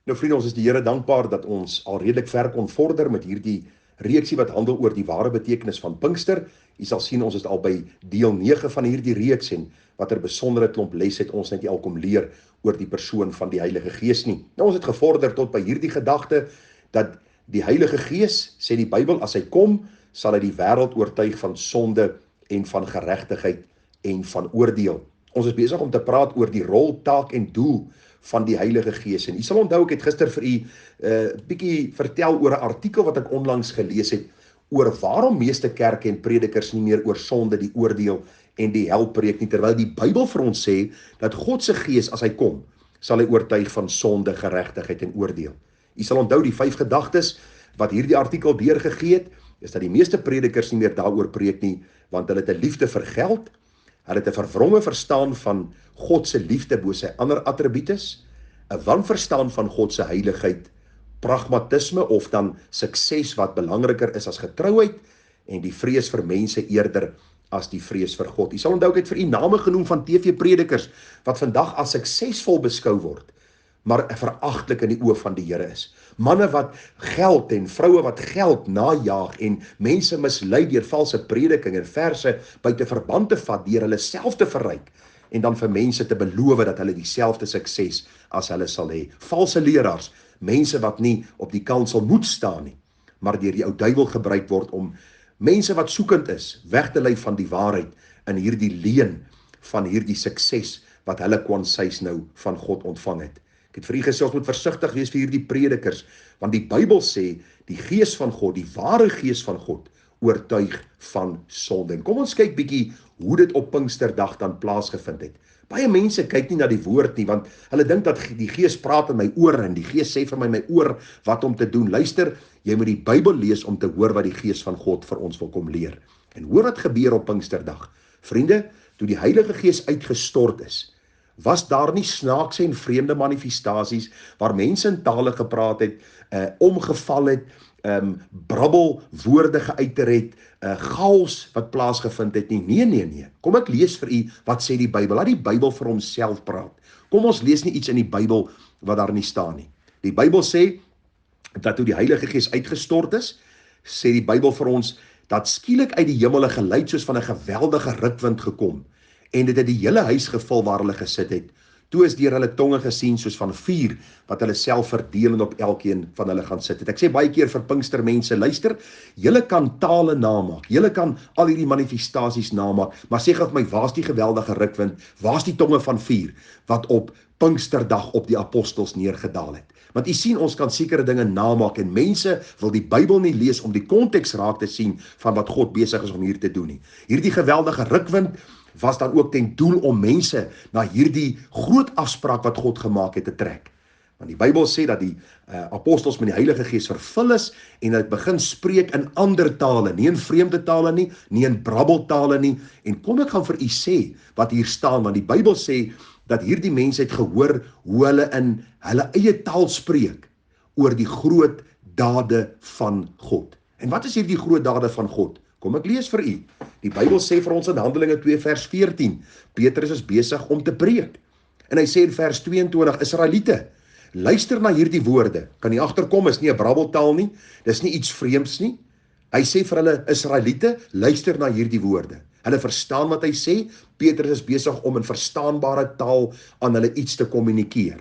Nou vriende, ons is die Here dankbaar dat ons al redelik ver kon vorder met hierdie reeksie wat handel oor die ware betekenis van Pinkster. U sal sien ons is al by deel 9 van hierdie reeks en watter besondere klomp les het ons net al kom leer oor die persoon van die Heilige Gees nie. Nou ons het gevorder tot by hierdie gedagte dat die Heilige Gees, sê die Bybel, as hy kom, sal hy die wêreld oortuig van sonde en van geregtigheid en van oordeel. Ons is besig om te praat oor die rol, taak en doel van die Heilige Gees. En u sal onthou, ek het gister vir u bietjie vertel oor 'n artikel wat ek onlangs gelees het oor waarom meeste kerke en predikers nie meer oor sonde, die oordeel en die hel preek nie, terwyl die Bybel vir ons sê dat God se Gees, as hy kom, sal hy oortuig van sonde, geregtigheid en oordeel. U sal onthou die 5 gedagtes wat hierdie artikel deurgegee het, is dat die meeste predikers nie meer daaroor preek nie, want hulle het 'n liefde vir geld, hulle het 'n verwronge verstaan van God se liefde bo sy ander attributes, 'n wanverstaan van God se heiligheid, pragmatisme of dan sukses wat belangriker is as getrouheid en die vrees vir mense eerder as die vrees vir God. U sal onthou ek het vir u name genoem van TV-predikers wat vandag as suksesvol beskou word, maar veragtelik in die oë van die Here is. Manne wat geld en vroue wat geld najaag en mense mislei deur valse prediking en verse buite verband te vat deur hulle self te verryk en dan vir mense te beloof dat hulle dieselfde sukses as hulle sal hê. Valse leraars, mense wat nie op die kansel moet staan nie, maar deur die ou duiwel gebruik word om mense wat soekend is, weg te lei van die waarheid in hierdie leuen van hierdie sukses wat hulle kwansies nou van God ontvang het. Ek het vir u gesê ons moet versigtig wees vir hierdie predikers, want die Bybel sê die Gees van God, die ware Gees van God, oortuig van sonde. En kom ons kyk bietjie hoe dit op Pinksterdag dan plaasgevind het. Baie mense kyk nie na die woord nie, want hulle dink dat die Gees praat in my oor en die Gees sê vir my oor wat om te doen. Luister, jy moet die Bybel lees om te hoor wat die Gees van God vir ons wil kom leer. En hoor wat gebeur op Pinksterdag. Vriende, toe die Heilige Gees uitgestort is, was daar nie snaakse en vreemde manifestasies waar mense in tale gepraat het, omgeval het, brabbel woorde geuiter het, chaos wat plaasgevind het nie. Nee. Kom ek lees vir u wat sê die Bybel. Laat die Bybel vir homself praat. Kom ons lees nie iets in die Bybel wat daar nie staan nie. Die Bybel sê dat toe die Heilige Gees uitgestort is, sê die Bybel vir ons dat skielik uit die hemel 'n geluid soos van 'n geweldige rukwind gekom en dit het die hele huis gevul waar hulle gesit het. Toe is deur hulle tonge gesien soos van vuur, wat hulle self verdeel en op elkeen van hulle gaan sit het. Ek sê baie keer vir Pinkstermense, luister, julle kan tale namaak, julle kan al hierdie manifestasies namaak, maar sê gou vir my, waar's die geweldige rukwind, waar's die tonge van vuur, wat op Pinksterdag op die apostels neergedaal het? Want u sien, ons kan sekere dinge namaak en mense wil die Bybel nie lees om die konteks raak te sien van wat God besig is om hier te doen nie. Hierdie geweldige rukwind was dan ook ten doel om mense na hierdie groot afspraak wat God gemaak het te trek. Want die Bybel sê dat die apostels met die Heilige Gees vervul is en het begin spreek in ander tale, nie in vreemde tale nie, nie in brabbeltale nie. En kom ek gaan vir u sê wat hier staan, want die Bybel sê dat hierdie mense het gehoor hoe hulle in hulle eie taal spreek oor die groot dade van God. En wat is hierdie groot dade van God? Kom ek lees vir u. Die Bybel sê vir ons in Handelinge 2 vers 14, Petrus is besig om te preek. En hy sê in vers 22, Israeliete, luister na hierdie woorde. Kan nie agterkom, is nie 'n brabbeltaal nie, dis nie iets vreemds nie. Hy sê vir hulle, Israeliete, luister na hierdie woorde. Hulle verstaan wat hy sê. Petrus is besig om in verstaanbare taal aan hulle iets te kommunikeer.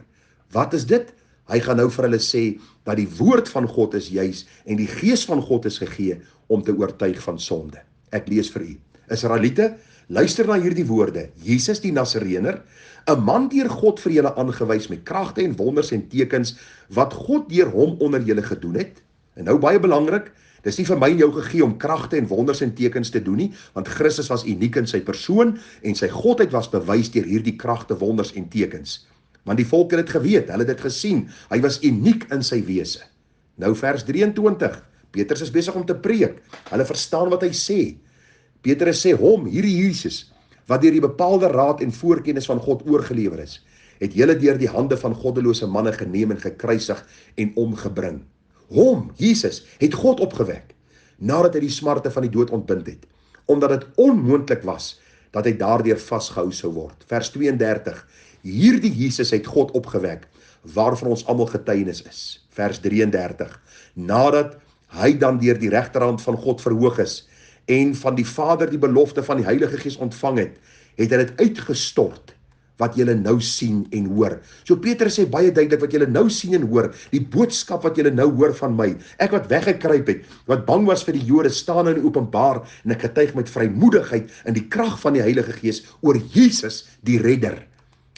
Wat is dit? Hy gaan nou vir hulle sê dat die woord van God is juis en die Gees van God is gegee om te oortuig van sonde. Ek lees vir u. Israeliete, luister na hierdie woorde. Jesus die Nasareëner, 'n man deur God vir julle aangewys met kragte en wonders en tekens wat God deur hom onder julle gedoen het. En nou baie belangrik, dis nie vir my en jou gegee om kragte en wonders en tekens te doen nie, want Christus was uniek in sy persoon en sy godheid was bewys deur hierdie kragte, wonders en tekens. Want die volk het dit geweet, hulle het dit gesien. Hy was uniek in sy wese. Nou vers 23. Petrus is besig om te preek. Hulle verstaan wat hy sê. Petrus sê hom, hierdie Jesus, wat deur die bepaalde raad en voorkennis van God oorgelewer is, het julle deur die hande van goddelose manne geneem en gekruisig en omgebring. Hom, Jesus, het God opgewek, nadat hy die smarte van die dood ontbind het, omdat dit onmoontlik was dat hy daardeur vasgehou sou word. Vers 32, hierdie Jesus het God opgewek, waarvan ons almal getuienis is. Vers 33. Nadat hy dan deur die regterhand van God verhoog is en van die Vader die belofte van die Heilige Gees ontvang het, het hy dit uitgestort wat julle nou sien en hoor. So Petrus sê baie duidelik wat julle nou sien en hoor, die boodskap wat julle nou hoor van my. Ek wat weggekruip het, wat bang was vir die Jode, staan in die openbaar en ek getuig met vrymoedigheid in die krag van die Heilige Gees oor Jesus die Redder.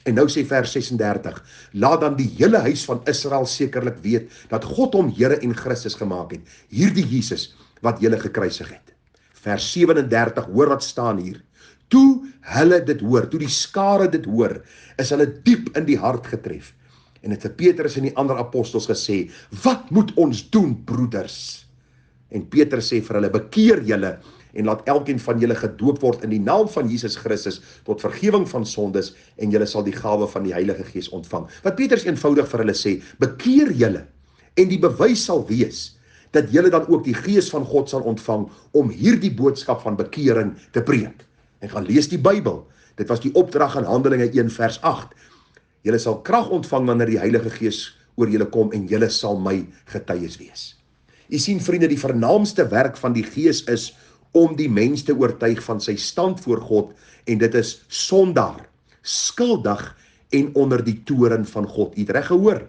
En nou sê vers 36, laat dan die hele huis van Israel sekerlik weet dat God hom Here en Christus gemaak het, hierdie Jesus wat julle gekruisig het. Vers 37, hoor wat staan hier. Toe hulle dit hoor, toe die skare dit hoor, is hulle diep in die hart getref. En het vir Petrus en die ander apostels gesê, wat moet ons doen, broeders? En Petrus sê vir hulle, bekeer julle en laat elkeen van julle gedoop word in die naam van Jesus Christus tot vergifnis van sondes en julle sal die gawe van die Heilige Gees ontvang. Wat Petrus eenvoudig vir hulle sê, bekeer julle en die bewys sal wees dat julle dan ook die Gees van God sal ontvang om hierdie boodskap van bekering te preek. En gaan lees die Bybel. Dit was die opdrag in Handelinge 1 vers 8. Julle sal krag ontvang wanneer die Heilige Gees oor julle kom en julle sal my getuies wees. U sien vriende, die vernaamste werk van die Gees is om die mens te oortuig van sy stand voor God en dit is sondaar, skuldig en onder die toren van God. U het reg gehoor.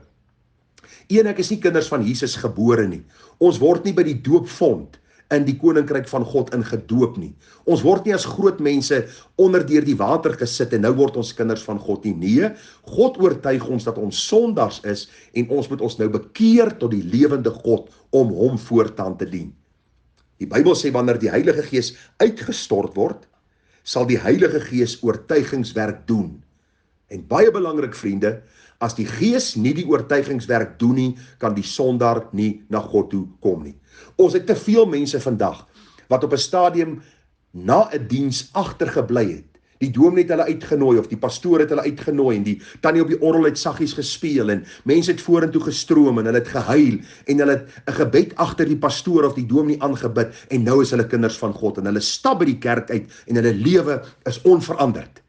Ek is nie kinders van Jesus gebore nie. Ons word nie by die doopfont in die koninkryk van God ingedoop nie. Ons word nie as groot mense onder deur die water gesit en nou word ons kinders van God nie. Nee, God oortuig ons dat ons sondaars is en ons moet ons nou bekeer tot die lewende God om hom voortaan te dien. Die Bybel sê wanneer die Heilige Gees uitgestort word, sal die Heilige Gees oortuigingswerk doen. En baie belangrik vriende, as die Gees nie die oortuigingswerk doen nie, kan die sondaar nie na God toe kom nie. Ons het te veel mense vandag, wat op 'n stadium na 'n diens agtergebly het. Die dominee het hulle uitgenooi, of die pastoor het hulle uitgenooi, en die tannie op die orgel het saggies gespeel, en mense het vorentoe gestroom, en hulle het gehuil, en hulle het 'n gebed agter die pastoor of die dominee aangebid, en nou is hulle kinders van God, en hulle stap by die kerk uit, en hulle lewe is onveranderd.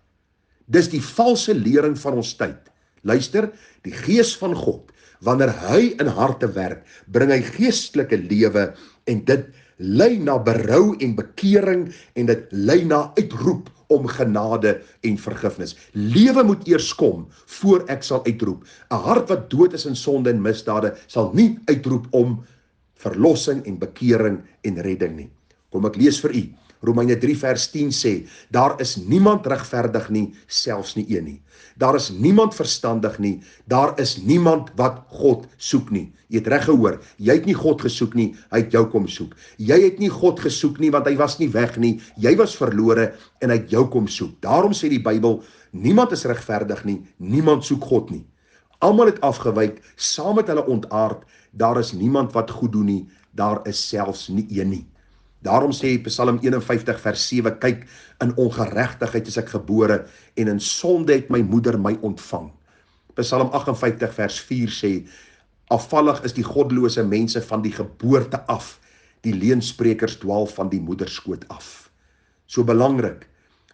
Dis die valse lering van ons tyd. Luister, die Gees van God, wanneer hy in harte werk, bring hy geestelike lewe, en dit lei na berou en bekering, en dit lei na uitroep om genade en vergifnis. Lewe moet eers kom, voor ek sal uitroep. 'n Hart wat dood is in sonde en misdade, sal nie uitroep om verlossing en bekering en redding nie. Kom ek lees vir u. Romeine 3 vers 10 sê, daar is niemand regverdig nie, selfs nie een nie. Daar is niemand verstandig nie, daar is niemand wat God soek nie. Jy het reg gehoor, jy het nie God gesoek nie, hy het jou kom soek. Jy het nie God gesoek nie, want hy was nie weg nie, jy was verlore en hy het jou kom soek. Daarom sê die Bybel, niemand is regverdig nie, niemand soek God nie. Almal het afgewyk, saam met hulle ontaard, daar is niemand wat goed doen nie, daar is selfs nie een nie. Daarom sê Psalm 51 vers 7, kyk, in ongeregtigheid is ek gebore, en in sonde het my moeder my ontvang. Psalm 58 vers 4 sê, afvallig is die goddelose mense van die geboorte af, die leuensprekers dwaal van die moederskoot af. So belangrik,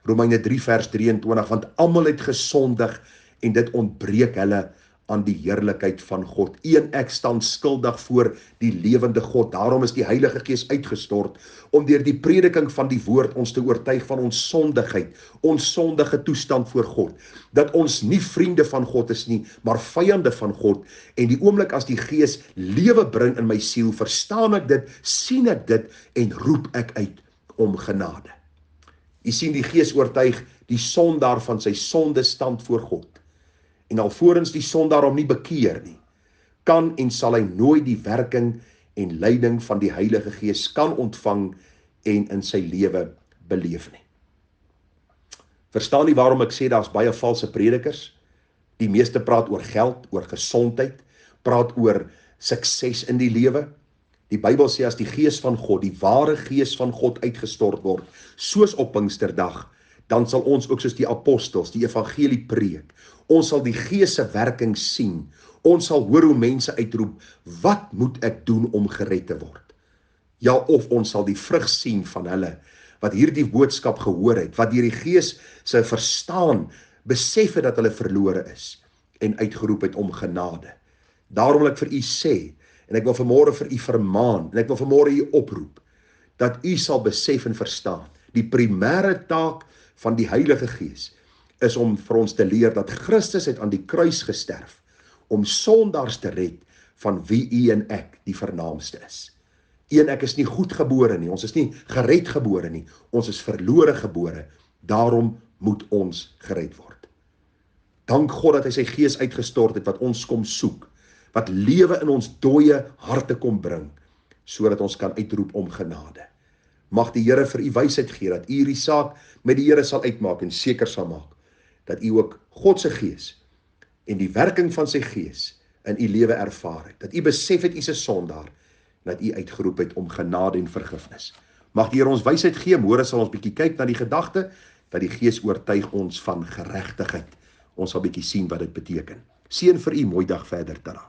Romeine 3 vers 23, want almal het gesondig, en dit ontbreek hulle aan die heerlikheid van God. Ek staan skuldig voor die lewende God. Daarom is die Heilige Gees uitgestort, om deur die prediking van die woord ons te oortuig van ons sondigheid, ons sondige toestand voor God, dat ons nie vriende van God is nie, maar vyande van God, en die oomblik as die Gees lewe bring in my siel, verstaan ek dit, sien ek dit, en roep ek uit om genade. U sien, die Gees oortuig die sondaar van sy sondestand voor God, en alvorens die sondaar hom nie bekeer nie, kan en sal hy nooit die werking en leiding van die Heilige Gees kan ontvang en in sy lewe beleef nie. Verstaan nie waarom ek sê, daar is baie valse predikers, die meeste praat oor geld, oor gesondheid, praat oor sukses in die lewe. Die Bybel sê, as die Gees van God, die ware Gees van God uitgestort word, soos op Pinksterdag, dan sal ons ook soos die apostels, die evangelie preek. Ons sal die Gees se werking sien. Ons sal hoor hoe mense uitroep, wat moet ek doen om gered te word? Ja, of ons sal die vrug sien van hulle, wat hierdie boodskap gehoor het, wat deur die Gees se verstaan, besef het dat hulle verlore is, en uitgeroep het om genade. Daarom wil ek vir u sê, en ek wil vanmôre vir u vermaan, en ek wil vanmôre u oproep, dat u sal besef en verstaan, die primêre taak van die Heilige Gees, is om vir ons te leer dat Christus het aan die kruis gesterf, om sondaars te red, van wie u en ek die vernaamste is. U en ek is nie goed gebore nie, ons is nie gered gebore nie, ons is verlore gebore, daarom moet ons gered word. Dank God dat hy sy Gees uitgestort het, wat ons kom soek, wat lewe in ons dooie harte kom bring, sodat ons kan uitroep om genade. Mag die Here vir u wysheid gee, dat u hierdie saak met die Here sal uitmaak en seker sal maak, dat u ook God se Gees en die werking van sy Gees in u lewe ervaar het, dat u besef het u is 'n sondaar, dat u uitgeroep het om genade en vergifnis. Mag die Here ons wysheid gee, môre sal ons bietjie kyk na die gedagte, dat die Gees oortuig ons van geregtigheid. Ons sal bietjie sien wat dit beteken. Seën vir u, mooi dag verder daarna.